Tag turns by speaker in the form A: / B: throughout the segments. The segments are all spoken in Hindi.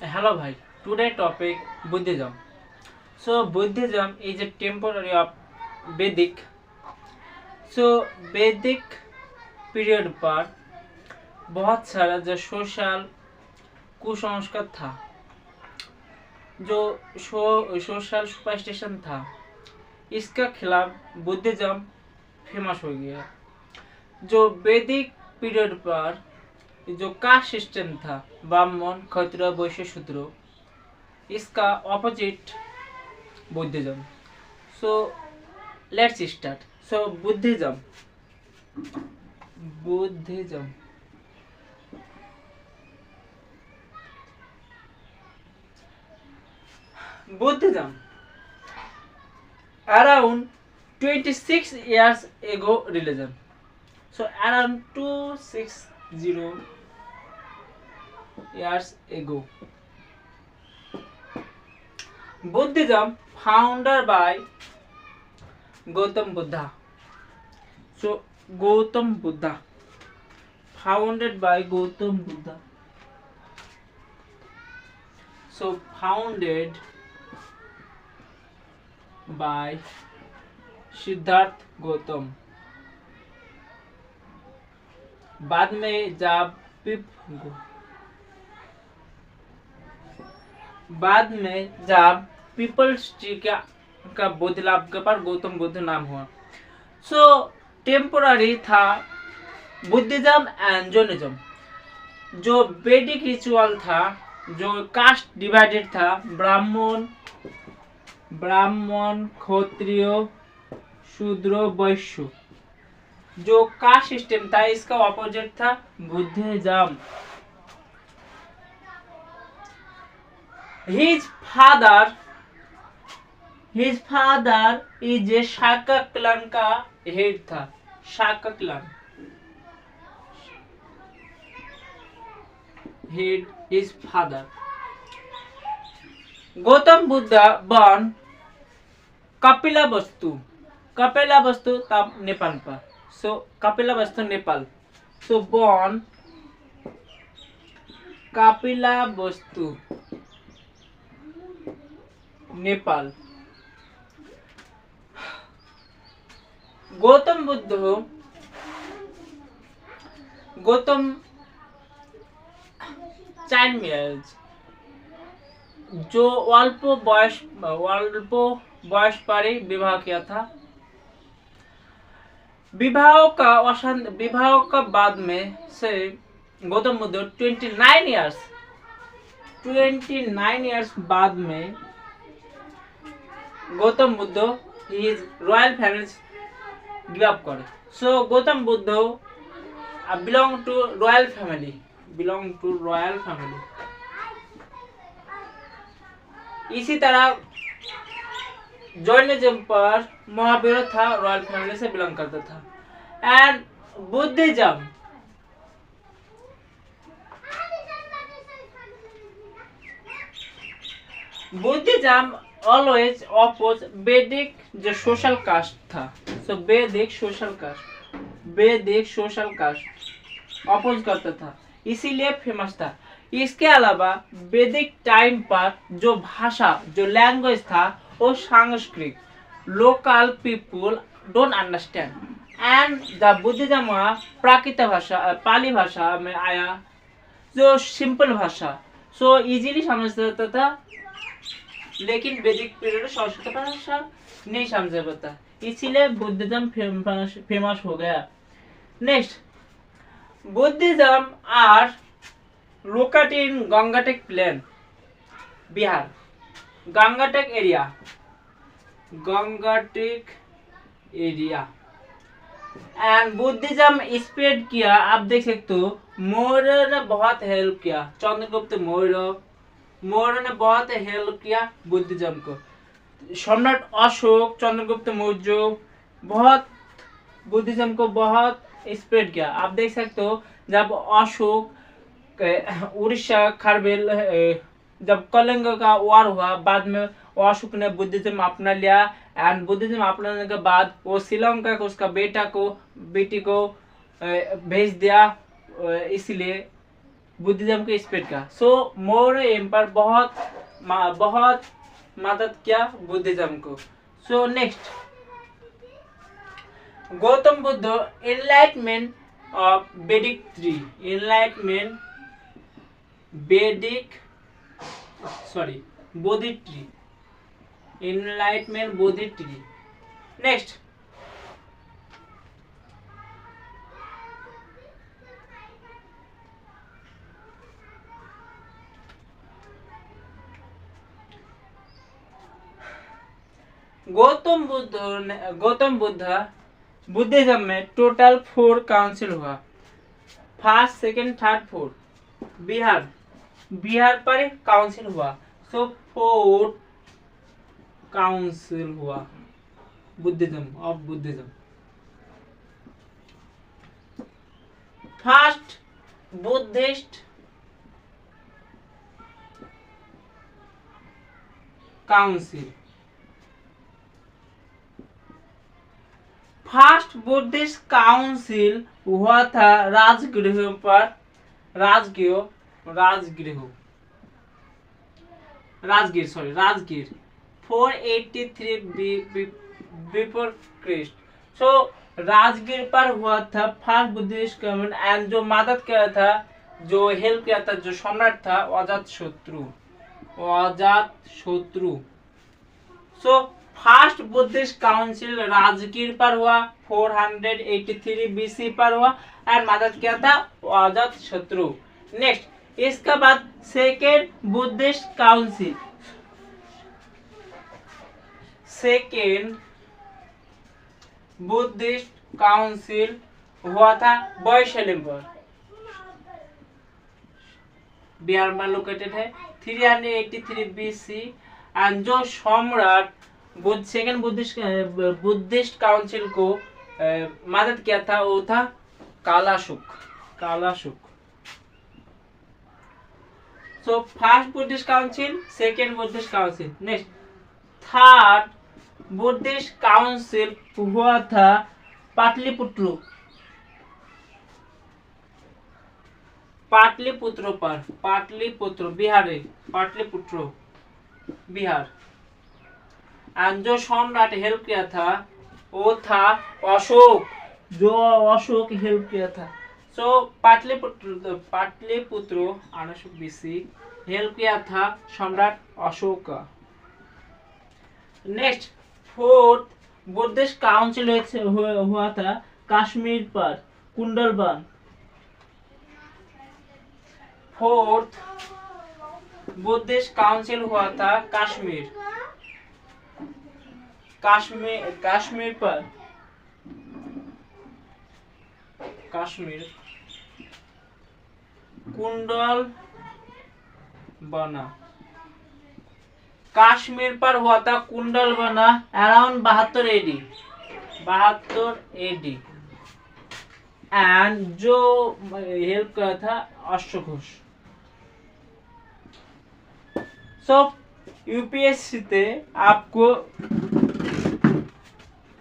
A: Hello, bhai. Today topic Buddhism. So Buddhism is a temporary of Vedic. So Vedic period पर बहुत सारा जो सोशल कुसंस्कार था, जो सोशल सुपरस्टिशन था, इसका खिलाफ बुद्धिज्म फेमस हो गया। जो वैदिक पीरियड पर जो कास्ट सिस्टम था, ब्राह्मण क्षत्रिय वैश्य शूद्र, इसका opposite Buddhism. So let's start. So Buddhism around 26 years ago religion. So around 260 years ago, Buddhism founded by Gautam Buddha. So Gautam Buddha, founded by Gautam Buddha. So founded by Siddharth Gautam. बाद में जब पीपल्स ट्री का बुद्ध लाभ के पर गौतम बुद्ध नाम हुआ। सो टेम्पोररी था बुद्धिज्म एंड जैनिज्म। जो वैदिक रिचुअल था, जो कास्ट डिवाइडेड था, ब्राह्मण क्षत्रिय शूद्र वैश्य, जो कास्ट सिस्टम था, इसका ऑपोजिट था Buddhism. His father is a Shakya clan का हेड था। Shakya clan head, his father। Gautam Buddha born Kapilavastu तब नेपाल पर। So Kapilavastu Nepal. So born Kapilavastu Nepal. Gautam child marriage, जो अल्प बयस पर ही विवाह किया था। विवाह का बाद में से गौतम बुद्ध 29 इयर्स बाद में Gautam Buddha his royal family give up करे। So Gautam Buddha belong to royal family. इसी तरह जैनिज्म पर महावीर था, रॉयल फैमिली से बिलोंग करता था। एंड बुद्धिज्म ऑलवेज अपोज वैदिक जो सोशल कास्ट था। सो वैदिक सोशल कास्ट अपोज करता था, इसीलिए फेमस था। इसके अलावा वैदिक टाइम पर जो भाषा, जो लैंग्वेज था, वो Sanskrit, local people don't understand. And the Buddhism Prakrit भाषा, पाली भाषा में आया, जो सिंपल भाषा, सो इजीली समझ सकता था। लेकिन वैदिक पीरियड संस्कृत भाषा नहीं समझ पाता, इसीलिए बुद्धिज्म फेमस हो गया। Next, Buddhism are located in Gangetic plain, Bihar. Gangetic area and Buddhism spread किया। आप देख सकते हो, मौर्य ने बहुत हेल्प किया। चंद्रगुप्त मौर्य ने बहुत हेल्प किया बुद्धिज्म को। सम्राट अशोक, चंद्रगुप्त मौर्य बहुत बुद्धिज्म को बहुत स्प्रेड किया। आप देख सकते हो, जब अशोक उड़ीसा खारवेल, जब कलिंग का वार हुआ, बाद में अशोक ने बुद्धिज्म अपना लिया। एंड बुद्धिज्म अपनाने के बाद वो श्रीलंका को उसका बेटी को भेज दिया। इसलिए बुद्धिज्म के स्प्रेड का। सो मौर्य एम्पायर बहुत मदद किया बुद्धिज्म को। So next, Gautam Buddha enlightenment of Vedic tree, enlightenment Bodhi tree, enlightenment Bodhi tree. Next, Gautam Buddha Buddhism में टोटल 4 काउंसिल हुआ। First, second, third, fourth. Bihar पर काउंसिल हुआ। सो 4 काउंसिल हुआ Buddhism. First Buddhist council, first Buddhist council हुआ था Rajgriha 483 before Christ. So Rajgir पर हुआ था फर्स्ट बुद्धिस्ट कम्युनिट, एंड जो मदद किया था, जो हेल्प किया था, जो सम्राट था अजात शत्रु। सो फर्स्ट बुद्धिस्ट काउंसिल राजगीर पर हुआ 483 बीसी पर हुआ, एंड मदद किया था अजात शत्रु। नेक्स्ट, इसके बाद सेकेंड बुद्धिस्ट काउंसिल हुआ था वैशाली पर, बिहार में लोकेटेड है, 383 बीसी। एंड जो सम्राट सेकेंड बुद्धिस्ट काउंसिल को मदद किया था वो था Kalashoka. So first Buddhist council, second Buddhist council. Next, third Buddhist council हुआ था पाटलिपुत्र बिहार। एंड जो सम्राट हेल्प किया था वो था अशोक, हेल्प किया था। सो पाटलिपुत्र 800 बीसी हेल्प किया था सम्राट अशोक का। नेक्स्ट, फोर्थ बुद्धिस्ट काउंसिल हुआ था कश्मीर पर कुंडलबन। फोर्थ बुद्धिस्ट काउंसिल हुआ था कश्मीर पर कुंडलबना। कश्मीर पर हुआ था कुंडलबना अराउंड 72 एडी। एंड जो हेल्प किया था अश्व घोष। सो यूपीएससी से आपको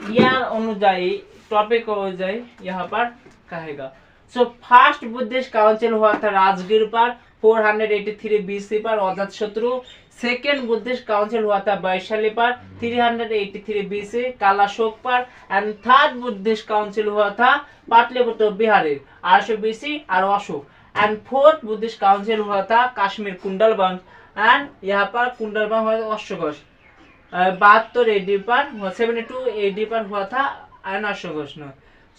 A: यार अनुजाई टॉपिक अनुजाई यहाँ पर कहेगा। सो फर्स्ट बुद्धिस्ट काउंसिल हुआ था राजगीर पर 483 बीसी पर अजात शत्रु। सेकेंड बुद्धिस्ट काउंसिल हुआ था वैशाली पर 383 बीसी कालाशोक पर। एंड थर्ड बुद्धिस्ट काउंसिल हुआ था पाटलिपुत्र बिहारी 800 बीसी और Ashok. And fourth Buddhist council हुआ था कश्मीर कुंडलबन, एंड यहाँ पर कुंडलबन हुआ था अश्वघोष 72 एडी पर 72 एडी पर हुआ था एंड अश्वघोष।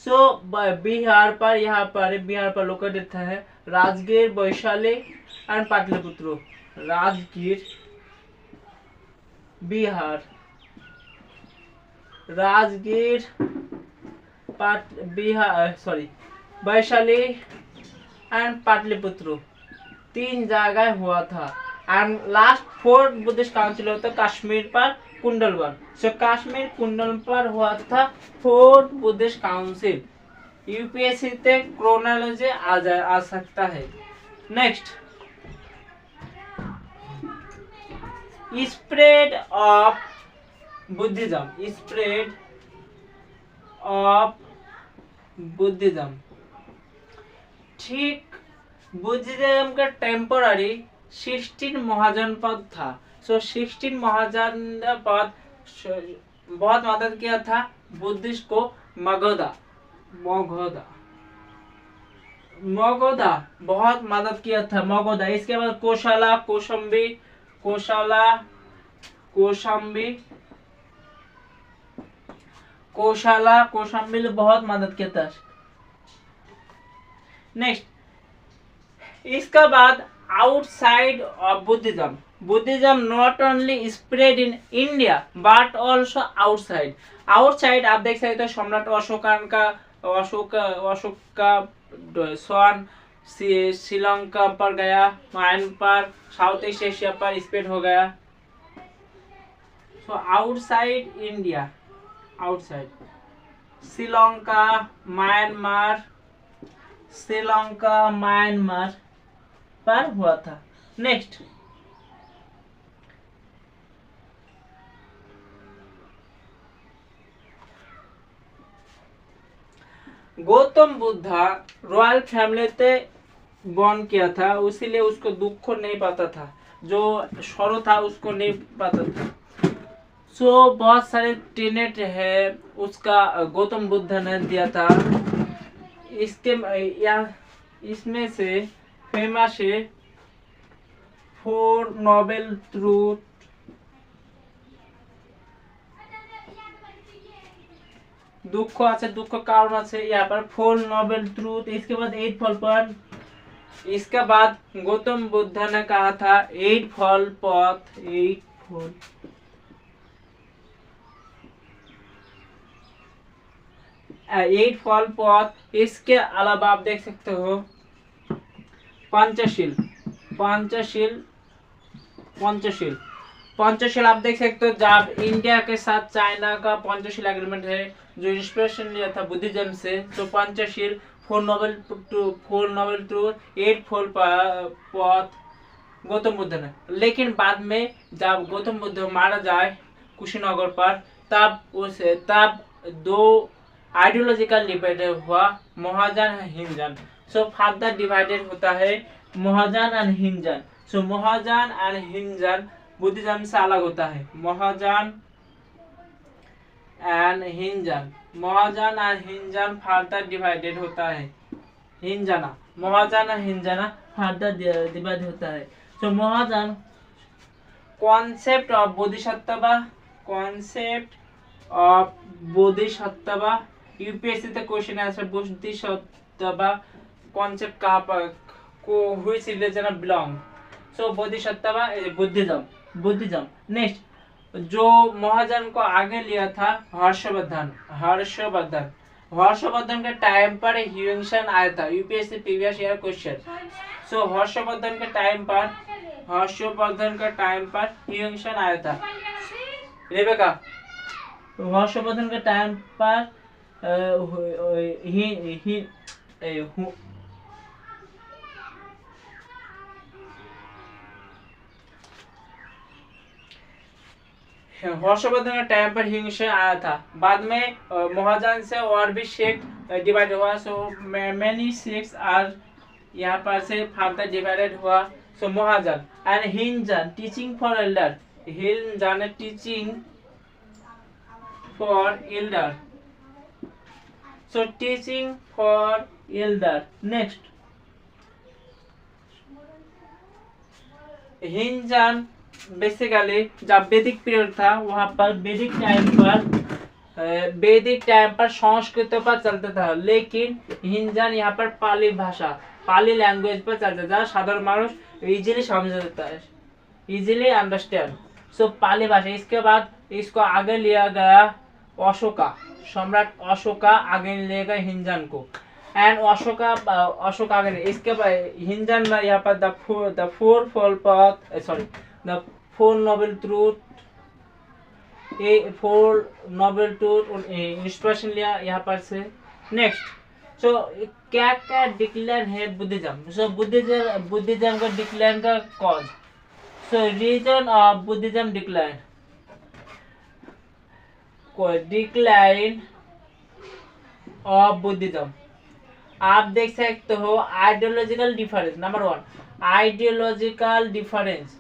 A: सो बिहार पर लोकेटेड है राजगीर, वैशाली एंड पाटलिपुत्र। राजगीर बिहार, वैशाली एंड पाटलिपुत्र 3 जगह हुआ था। And last fourth Buddhist council होता कश्मीर पर कुंडलबन। सो कश्मीर कुंडलबन पर हुआ था फोर्थ बुद्धिस्ट काउंसिल। यूपीएससी से क्रोनोलॉजी आ सकता है। Next, spread of Buddhism. ठीक बुद्धिज्म का टेम्पोररी 16 महाजनपद था। सो 16 महाजनपद बहुत मदद किया था बुद्धिस्ट को। मगधा मगधा मगधा बहुत मदद किया था मगधा। इसके बाद कोशाला कौशाम्बी कोशाला कौशाम्बी कोशाला कौशाम्बी ने बहुत मदद किया था। नेक्स्ट, इसका बाद outside of Buddhism. Buddhism not only spread in India but also outside. Outside आप देख सकते हो सम्राट अशोकन का अशोक का सन श्रीलंका पर गया, म्यांमार, साउथ ईस्ट एशिया पर स्प्रेड हो गया। So outside India, outside Sri Lanka Myanmar पर हुआ था। Next, Gautam Buddha royal family से बॉर्न किया था, इसीलिए उसको दुख नहीं पाता था, जो सरो था उसको नहीं पाता था। सो बहुत सारे टेनेट है उसका गौतम बुद्ध ने दिया था। इसमें से फेमस है 4 नोबल ट्रूथ, दुख আছে दुख कारण আছে यहाँ पर 4 नोबल ट्रूथ। इसके बाद 8 फल पथ। इसके बाद गौतम बुद्ध ने कहा था 8 फल पथ, 8 फल पथ। इसके अलावा आप देख सकते हो पंचशील आप देख सकते हो। जब इंडिया के साथ चाइना का पंचशील एग्रीमेंट है जो इंस्पिरेशन लिया था बुद्धिज्म से, तो पंचशील 4 नोबल ट्रूथ, 8 फल पथ गौतम बुद्ध ने। लेकिन बाद में जब गौतम बुद्ध मारा जाए कुशीनगर पर, तब 2 आइडियोलॉजिकल डिवाइड हुआ, महाजान और हिंजन। सो फर्दर डिवाइडेड होता है महाजान एंड हिंजन। सो महाजान एंड हिंजन बुद्धिज्म से अलग होता है। महाजान एंड हिंजन फर्दर डिवाइडेड होता है। महाजान और हिंजना फर्दर डिवाइड होता है। सो महाजान कॉन्सेप्ट ऑफ बोधिसत्व, यूपीएससी से क्वेश्चन आंसर। बोधिसत्व कॉन्सेप्ट कहाँ पर को which religion belong. So Bodhisattva Buddhism. Next, जो महाजन को आगे लिया था हर्षवर्धन के टाइम पर ह्यूएंशन आया था, यूपीएससी प्रीवियस ईयर क्वेश्चन। सो हर्षवर्धन के टाइम पर ह्यूएंशन आया था। रेबेका, हर्षवर्धन के टाइम पर हर्षवर्धन के टाइम पर ह्यूएंशन आया था। बाद में महाजन से और भी सेक्ट डिवाइड हुआ। सो मेनी सेक्ट्स आर यहाँ पर से फर्दर डिवाइडेड हुआ। सो महाजन and हिंजन teaching for Elder, हिंजन teaching for Elder. So teaching for Elder. Next, हिंजन basically जब वैदिक पीरियड था वहां पर वैदिक टाइम पर संस्कृत पर चलता था, लेकिन हिंजन यहाँ पर पाली लैंग्वेज पर चलता था। साधारण मानुष इजीली समझ जाता है, इजीली अंडरस्टैंड। सो पाली भाषा। इसके बाद इसको आगे लिया गया सम्राट अशोका आगे ले गए हिंजन को, एंड अशोका आगे। इसके बाद हिंजन में यहाँ पर the 4 fold path, sorry the 4 noble truth, 4 noble truth inspiration लिया यहाँ पर से। नेक्स्ट, सो क्या डिक्लेयर है बुद्धिज्म। सो बुद्धिज्म का डिक्लेयर का cause. So reason of Buddhism decline of Buddhism. आप देख सकते हो ideological difference. Number 1, ideological difference.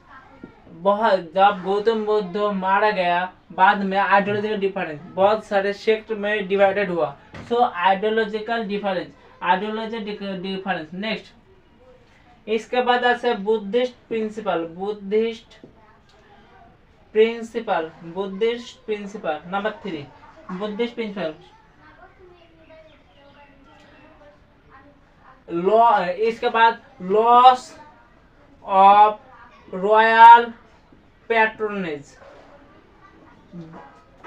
A: बहुत, जब गौतम बुद्ध मारा गया, बाद में आइडियोलॉजिकल डिफरेंस बहुत सारे सेक्ट में डिवाइडेड हुआ। So ideological difference, ideological difference. Next, इसके बाद আছে Buddhist principle, Buddhist principle, Buddhist principle. Number 3, Buddhist principle. Law, इसके बाद loss of royal patronage.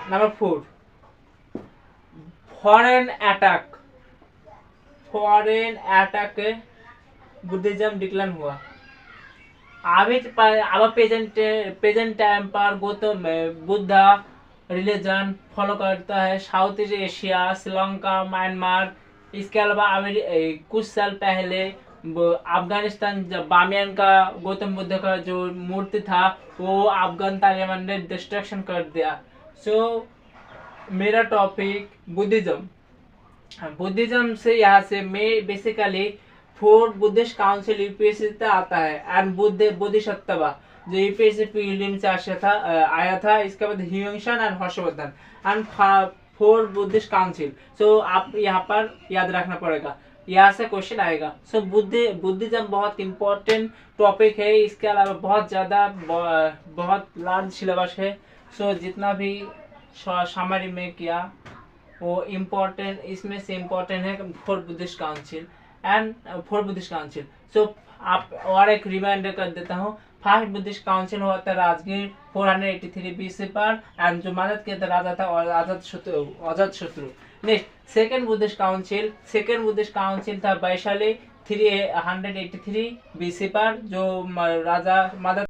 A: Number 4, foreign attack, foreign attack Buddhism decline हुआ। अब प्रेजेंट टाइम पर गौतम बुद्धा रिलीजन फॉलो करता है south east Asia, Sri Lanka, Myanmar. इसके अलावा कुछ साल पहले अफगानिस्तान, जब बामियान का गौतम बुद्ध का जो मूर्ति था वो अफगान तालिबान ने डिस्ट्रक्शन कर दिया। सो मेरा टॉपिक बुद्धिज्म। बुद्धिज्म से यहाँ से मैं बेसिकली 4 बुद्धिस्ट काउंसिल यूपीएससी से आता है एंड बोधिसत्व जो यूपीएससी प्रीलिम से आया था। इसके बाद Hiuen Tsang and Harshvardhan and 4 Buddhist council. So आप यहाँ पर याद रखना पड़ेगा, यहाँ से क्वेश्चन आएगा। सो बुद्धिज्म बहुत इंपॉर्टेंट टॉपिक है। इसके अलावा बहुत ज़्यादा बहुत लार्ज सिलेबस है। सो जितना भी समरी में किया वो इम्पोर्टेंट, इसमें से इम्पोर्टेंट है 4 Buddhist council and 4 Buddhist council. So आप और एक रिमाइंडर कर देता हूँ, फर्स्ट बुद्धिस्ट काउंसिल हुआ था राजगीर 483 BC पर एंड जो मदद किया था राजा था और अजात शत्रु। नेक्स्ट, सेकेंड बुद्धिस्ट काउंसिल था वैशाली 383 BC पर, जो राजा मदद